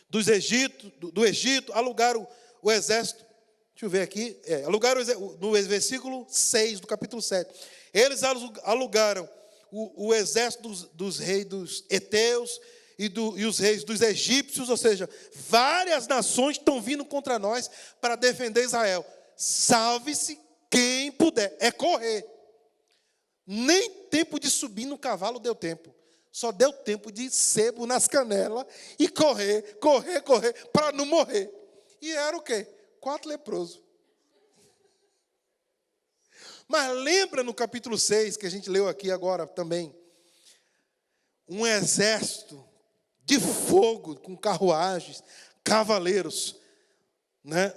do Egito, alugaram o exército, deixa eu ver aqui, alugaram no versículo 6 do capítulo 7. Eles alugaram o exército dos reis dos heteus e os reis dos egípcios, ou seja, várias nações estão vindo contra nós para defender Israel. Salve-se quem puder, é correr. Nem tempo de subir no cavalo deu tempo. Só deu tempo de sebo nas canelas e correr, para não morrer. E era o quê? 4 leprosos. Mas lembra no capítulo 6, que a gente leu aqui agora também, um exército de fogo, com carruagens, cavaleiros, né?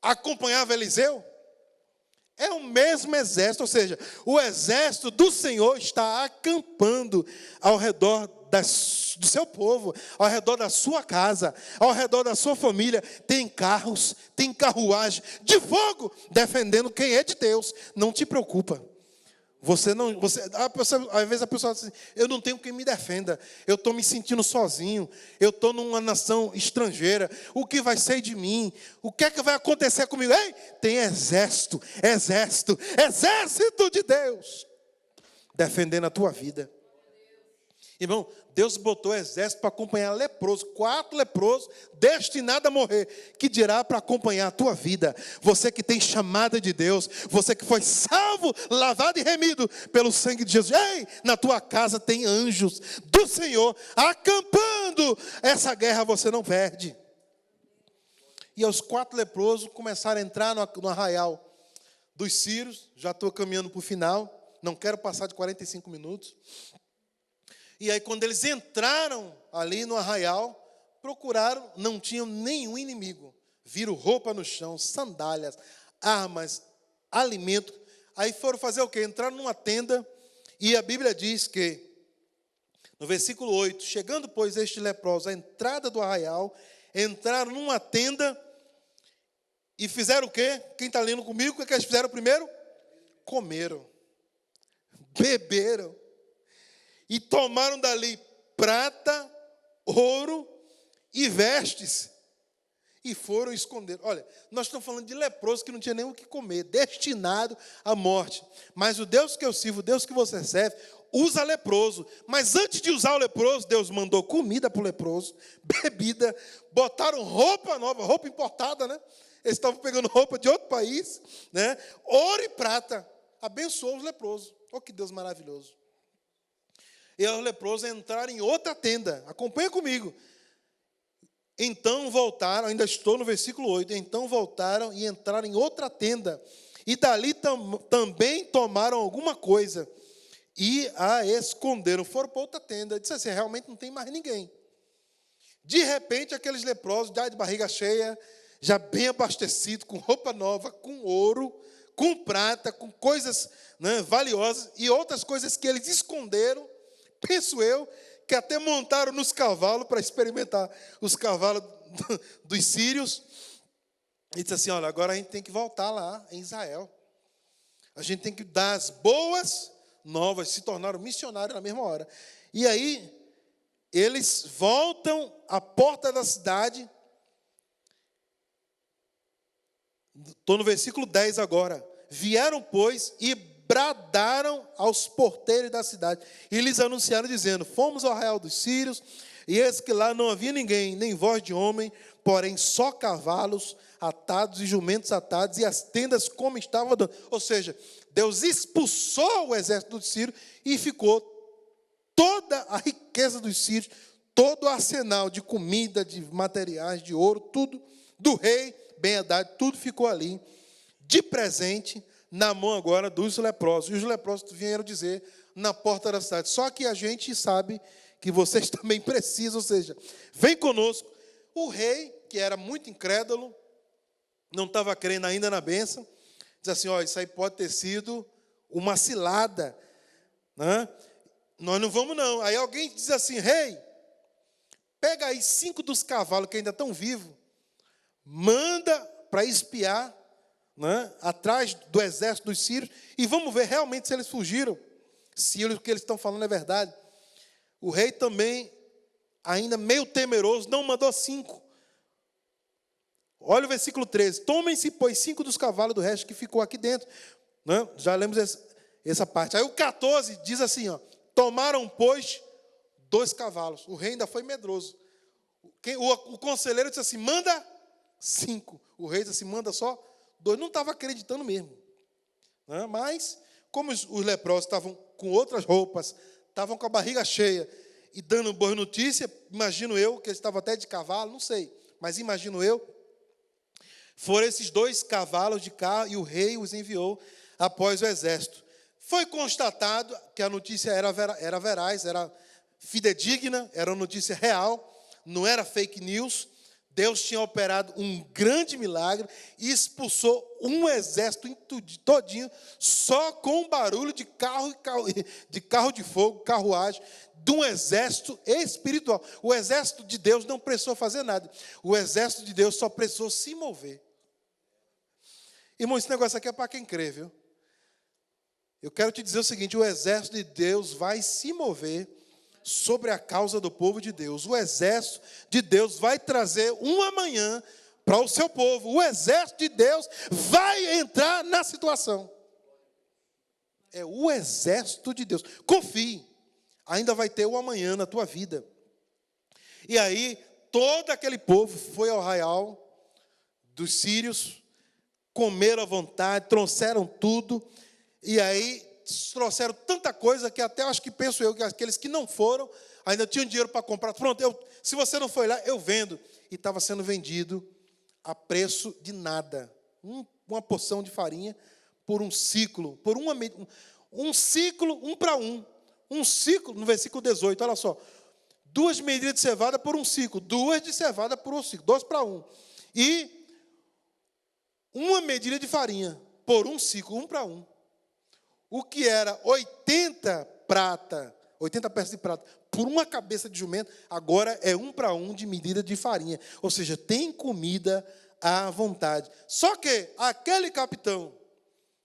Acompanhava Eliseu? É o mesmo exército, ou seja, o exército do Senhor está acampando ao redor do seu povo, ao redor da sua casa, ao redor da sua família. Tem carros, tem carruagem de fogo defendendo quem é de Deus. Não te preocupa. Às vezes a pessoa diz assim, eu não tenho quem me defenda, eu estou me sentindo sozinho, eu estou numa nação estrangeira, o que vai ser de mim? O que é que vai acontecer comigo? Ei, tem exército de Deus defendendo a tua vida. Irmão, Deus botou exército para acompanhar leproso, 4 leprosos destinados a morrer, que dirá para acompanhar a tua vida. Você que tem chamada de Deus, você que foi salvo, lavado e remido pelo sangue de Jesus. Ei, na tua casa tem anjos do Senhor acampando. Essa guerra você não perde. E os 4 leprosos começaram a entrar no arraial dos sírios. Já estou caminhando para o final, não quero passar de 45 minutos. E aí, quando eles entraram ali no arraial, procuraram, não tinham nenhum inimigo. Viram roupa no chão, sandálias, armas, alimento. Aí foram fazer o quê? Entraram numa tenda, e a Bíblia diz que, no versículo 8, chegando, pois, estes leprosos à entrada do arraial, entraram numa tenda e fizeram o quê? Quem está lendo comigo, o que eles fizeram primeiro? Comeram, beberam. E tomaram dali prata, ouro e vestes. E foram esconder. Olha, nós estamos falando de leproso que não tinha nem o que comer, destinado à morte. Mas o Deus que eu sirvo, o Deus que você serve, usa leproso. Mas antes de usar o leproso, Deus mandou comida para o leproso, bebida, botaram roupa nova, roupa importada, né? Eles estavam pegando roupa de outro país, né? Ouro e prata. Abençoou os leprosos. Oh, que Deus maravilhoso. E os leprosos entraram em outra tenda. Acompanha comigo. Então voltaram, ainda estou no versículo 8. Então voltaram e entraram em outra tenda. E dali também tomaram alguma coisa. E a esconderam. Foram para outra tenda. Disse assim, realmente não tem mais ninguém. De repente, aqueles leprosos, já de barriga cheia, já bem abastecidos, com roupa nova, com ouro, com prata, com coisas, né, valiosas, e outras coisas que eles esconderam, penso eu, que até montaram nos cavalos para experimentar os cavalos dos sírios. E disse assim, olha, agora a gente tem que voltar lá em Israel. A gente tem que dar as boas novas, se tornaram missionários na mesma hora. E aí, eles voltam à porta da cidade. Estou no versículo 10 agora. Vieram, pois, e bradaram aos porteiros da cidade e lhes anunciaram, dizendo, fomos ao arraial dos sírios, e eis que lá não havia ninguém, nem voz de homem, porém só cavalos atados e jumentos atados, e as tendas como estavam andando. Ou seja, Deus expulsou o exército dos sírios e ficou toda a riqueza dos sírios, todo o arsenal de comida, de materiais, de ouro, tudo, do rei Ben-Hadad, tudo ficou ali, de presente, na mão agora dos leprosos. E os leprosos vieram dizer na porta da cidade, só que a gente sabe que vocês também precisam, ou seja, vem conosco. O rei, que era muito incrédulo, não estava crendo ainda na bênção, diz assim, ó, isso aí pode ter sido uma cilada, né? Nós não vamos não. Aí alguém diz assim, rei, pega aí 5 dos cavalos que ainda estão vivos, manda para espiar, né, atrás do exército dos sírios, e vamos ver realmente se eles fugiram, se o que eles estão falando é verdade. O rei também, ainda meio temeroso, não mandou 5. Olha o versículo 13. Tomem-se, pois, 5 dos cavalos do resto que ficou aqui dentro. Né? Já lemos essa parte. Aí o 14 diz assim, ó, tomaram, pois, 2 cavalos. O rei ainda foi medroso. O conselheiro disse assim, manda 5. O rei disse assim, manda só 2. Não estava acreditando mesmo. Né? Mas, como os leprosos estavam com outras roupas, estavam com a barriga cheia e dando boa notícia, imagino eu, que eles estavam até de cavalo, não sei, mas imagino eu, foram esses 2 cavalos de carro e o rei os enviou após o exército. Foi constatado que a notícia era veraz, era fidedigna, era uma notícia real, não era fake news. Deus tinha operado um grande milagre e expulsou um exército todinho só com o barulho de carro de fogo, carruagem, de um exército espiritual. O exército de Deus não precisou fazer nada. O exército de Deus só precisou se mover. Irmão, esse negócio aqui é para quem crê, viu? Eu quero te dizer o seguinte, o exército de Deus vai se mover sobre a causa do povo de Deus. O exército de Deus vai trazer um amanhã para o seu povo. O exército de Deus vai entrar na situação. É o exército de Deus. Confie. ainda vai ter o amanhã na tua vida. E aí, todo aquele povo foi ao arraial dos sírios, comeram à vontade, trouxeram tudo, e aí trouxeram tanta coisa que até acho que penso eu que aqueles que não foram ainda tinham dinheiro para comprar. Pronto, se você não foi lá, eu vendo. E estava sendo vendido a preço de nada. Uma porção de farinha por um ciclo, por um ciclo, 1 para 1. Um ciclo, no versículo 18, olha só. 2 medidas de cevada por um ciclo, 2 de cevada por um ciclo, 2 para 1. E 1 medida de farinha por um ciclo, 1 para 1. O que era 80 peças de prata, por uma cabeça de jumento, agora é 1 para 1 de medida de farinha. Ou seja, tem comida à vontade. Só que aquele capitão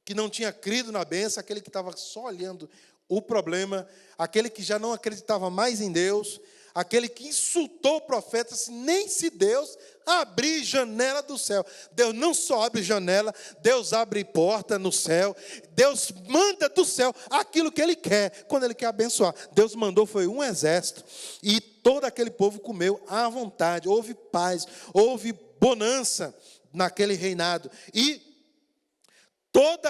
que não tinha crido na bênção, aquele que estava só olhando o problema, aquele que já não acreditava mais em Deus, aquele que insultou o profeta, assim, nem se Deus abrir janela do céu. Deus não só abre janela, Deus abre porta no céu, Deus manda do céu aquilo que Ele quer, quando Ele quer abençoar. Deus mandou, foi um exército, e todo aquele povo comeu à vontade, houve paz, houve bonança naquele reinado. E todo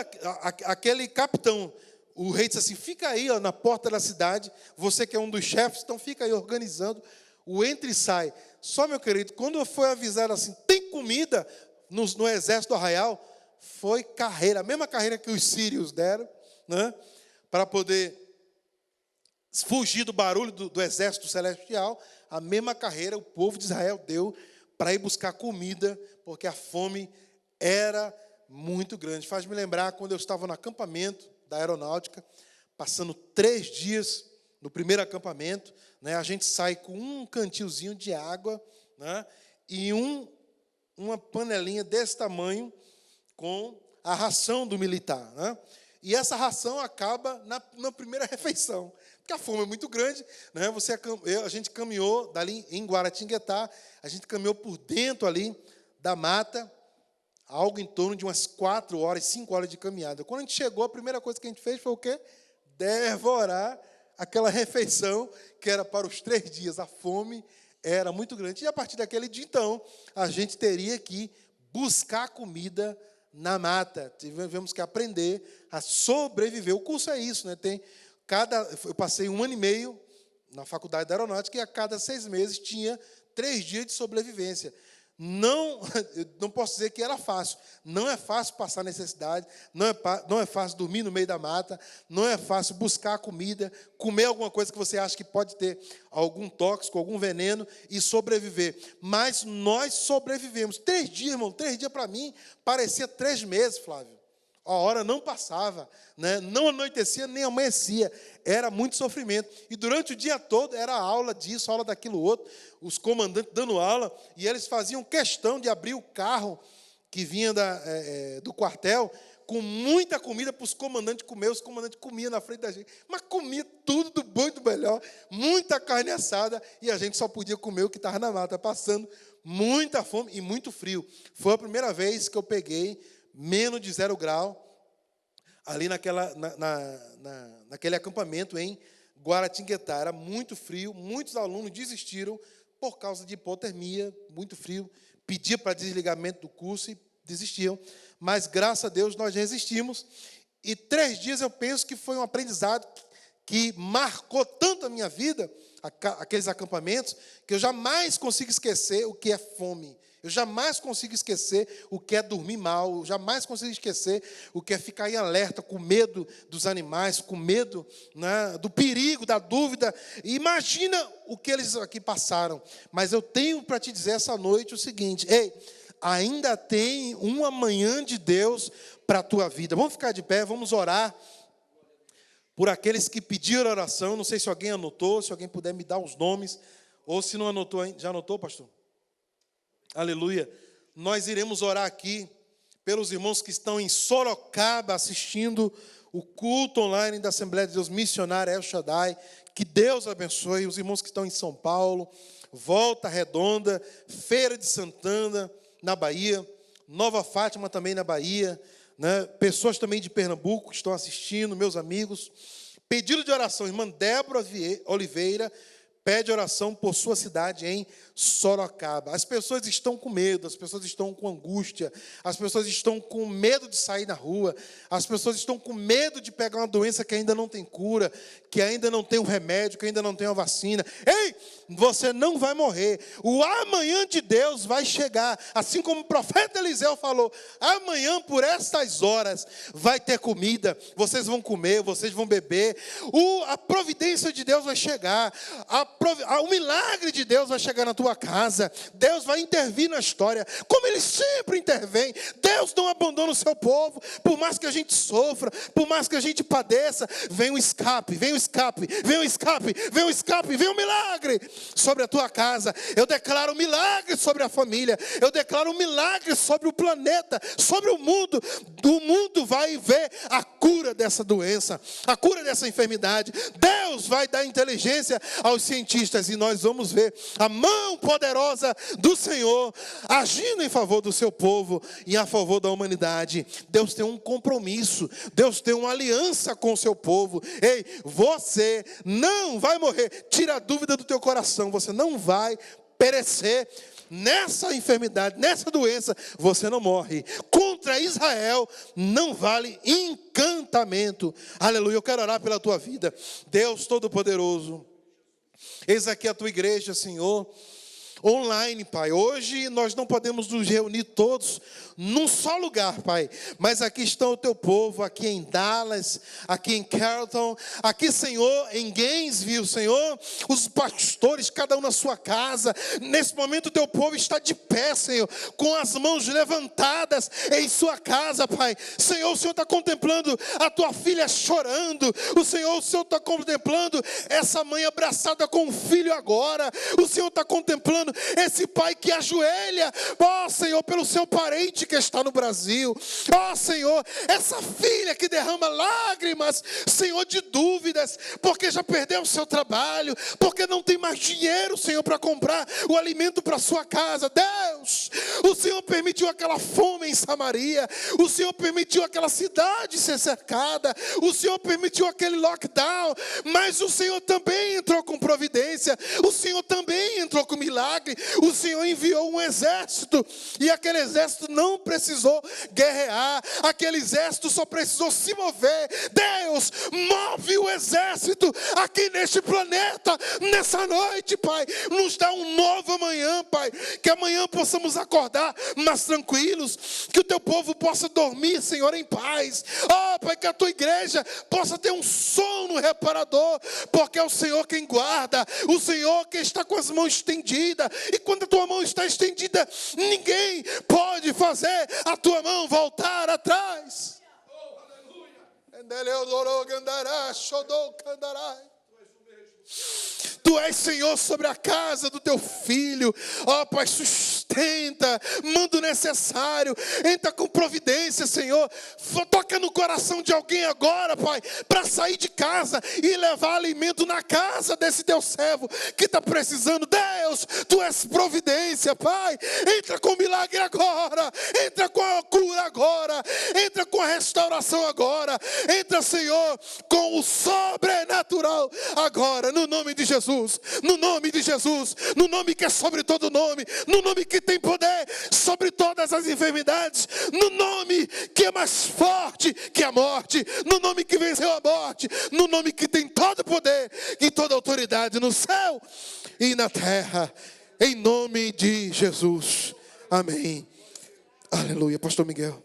aquele capitão, o rei disse assim, fica aí ó, na porta da cidade, você que é um dos chefes, então fica aí organizando o entra e sai. Só, meu querido, quando foi avisado assim, tem comida no exército do arraial, foi carreira, a mesma carreira que os sírios deram, né, para poder fugir do barulho do exército celestial, a mesma carreira o povo de Israel deu para ir buscar comida, porque a fome era muito grande. Faz-me lembrar quando eu estava no acampamento da aeronáutica, passando 3 dias no primeiro acampamento, né, a gente sai com um cantilzinho de água, né, e uma panelinha desse tamanho com a ração do militar. Né, e essa ração acaba na primeira refeição, porque a fome é muito grande. Né, a gente caminhou dali em Guaratinguetá, a gente caminhou por dentro ali da mata, algo em torno de umas 4 horas, 5 horas de caminhada. Quando a gente chegou, a primeira coisa que a gente fez foi o quê? Devorar aquela refeição que era para os 3 dias. A fome era muito grande. E a partir daquele dia, então, a gente teria que buscar comida na mata. Tivemos que aprender a sobreviver. O curso é isso, né? Eu passei 1 ano e meio na faculdade da aeronáutica e a cada 6 meses tinha 3 dias de sobrevivência. Eu não posso dizer que era fácil. Não é fácil passar necessidade, não é fácil dormir no meio da mata, não é fácil buscar comida, comer alguma coisa que você acha que pode ter algum tóxico, algum veneno e sobreviver. Mas nós sobrevivemos. 3 dias, irmão, 3 dias para mim parecia 3 meses, Flávio. A hora não passava, né? Não anoitecia nem amanhecia, era muito sofrimento. E durante o dia todo era aula disso, aula daquilo outro, os comandantes dando aula, e eles faziam questão de abrir o carro que vinha do quartel, com muita comida para os comandantes comer. Os comandantes comiam na frente da gente, mas comia tudo do bom e do melhor, muita carne assada, e a gente só podia comer o que estava na mata, passando muita fome e muito frio. Foi a primeira vez que eu peguei menos de 0 grau, ali naquele acampamento em Guaratinguetá. Era muito frio, muitos alunos desistiram por causa de hipotermia, muito frio, pedia para desligamento do curso e desistiam. Mas, graças a Deus, nós resistimos. E 3 dias eu penso que foi um aprendizado que marcou tanto a minha vida, aqueles acampamentos, que eu jamais consigo esquecer o que é fome. Eu jamais consigo esquecer o que é dormir mal, eu jamais consigo esquecer o que é ficar em alerta, com medo dos animais, com medo, né, do perigo, da dúvida. E imagina o que eles aqui passaram. Mas eu tenho para te dizer essa noite o seguinte: ei, ainda tem uma manhã de Deus para a tua vida. Vamos ficar de pé, vamos orar por aqueles que pediram oração. Não sei se alguém anotou, se alguém puder me dar os nomes, ou se não anotou ainda. Já anotou, pastor? Aleluia. Nós iremos orar aqui pelos irmãos que estão em Sorocaba assistindo o culto online da Assembleia de Deus Missionária El Shaddai. Que Deus abençoe. Os irmãos que estão em São Paulo, Volta Redonda, Feira de Santana, na Bahia, Nova Fátima também na Bahia, né? Pessoas também de Pernambuco que estão assistindo, meus amigos. Pedido de oração, irmã Débora Oliveira, pede oração por sua cidade em Sorocaba. As pessoas estão com medo, as pessoas estão com angústia, as pessoas estão com medo de sair na rua, as pessoas estão com medo de pegar uma doença que ainda não tem cura, que ainda não tem um remédio, que ainda não tem uma vacina. Ei, você não vai morrer. O amanhã de Deus vai chegar. Assim como o profeta Eliseu falou, amanhã por estas horas vai ter comida, vocês vão comer, vocês vão beber. A providência de Deus vai chegar. O milagre de Deus vai chegar na tua casa. Deus vai intervir na história, como Ele sempre intervém. Deus não abandona o seu povo, por mais que a gente sofra, por mais que a gente padeça. Vem o escape, vem o escape, vem o escape, vem o escape, vem o milagre sobre a tua casa. Eu declaro um milagre sobre a família, eu declaro um milagre sobre o planeta, sobre o mundo. O mundo vai ver a cura dessa doença, a cura dessa enfermidade. Deus vai dar inteligência aos cientistas e nós vamos ver a mão poderosa do Senhor agindo em favor do seu povo e a favor da humanidade. Deus tem um compromisso, Deus tem uma aliança com o seu povo. Ei, você não vai morrer. Tira a dúvida do teu coração, você não vai perecer. Nessa enfermidade, nessa doença, você não morre. Contra Israel não vale encantamento. Aleluia, eu quero orar pela tua vida. Deus Todo-Poderoso, eis aqui a tua igreja, Senhor, online, Pai. Hoje nós não podemos nos reunir todos num só lugar, Pai, mas aqui está o teu povo, aqui em Dallas, aqui em Carrollton, aqui, Senhor, em Gainesville, Senhor, os pastores, cada um na sua casa. Nesse momento o teu povo está de pé, Senhor, com as mãos levantadas em sua casa, Pai. Senhor, o Senhor está contemplando a tua filha chorando, o Senhor está contemplando essa mãe abraçada com o filho agora, o Senhor está contemplando esse pai que ajoelha, ó Senhor, pelo seu parente que está no Brasil, ó Senhor, essa filha que derrama lágrimas, Senhor, de dúvidas, porque já perdeu o seu trabalho, porque não tem mais dinheiro, Senhor, para comprar o alimento para sua casa. Deus, o Senhor permitiu aquela fome em Samaria, o Senhor permitiu aquela cidade ser cercada, o Senhor permitiu aquele lockdown, mas o Senhor também entrou com providência, o Senhor também entrou com milagre. O Senhor enviou um exército, e aquele exército não precisou guerrear, aquele exército só precisou se mover. Deus, move o exército aqui neste planeta, nessa noite, Pai. Nos dá um novo amanhã, Pai, que amanhã possamos acordar mais tranquilos, que o teu povo possa dormir, Senhor, em paz. Oh, Pai, que a tua igreja possa ter um sono reparador, porque é o Senhor quem guarda, o Senhor que está com as mãos estendidas. E quando a tua mão está estendida, ninguém pode fazer a tua mão voltar atrás. Tu és Senhor sobre a casa do teu filho. Ó Pai, sustenta, manda o necessário, entra com providência, Senhor. Toca no coração de alguém agora, Pai, para sair de casa e levar alimento na casa desse teu servo que está precisando. Deus, tu és providência, Pai. Entra com o milagre agora, entra com a cura agora, entra com a restauração agora, entra, Senhor, com o sobrenatural agora, no nome de Jesus, no nome de Jesus, no nome que é sobre todo nome, no nome que tem poder sobre todas as enfermidades, no nome que é mais forte que a morte, no nome que venceu a morte, no nome que tem todo poder e toda autoridade no céu e na terra, em nome de Jesus. Amém. Aleluia. Pastor Miguel.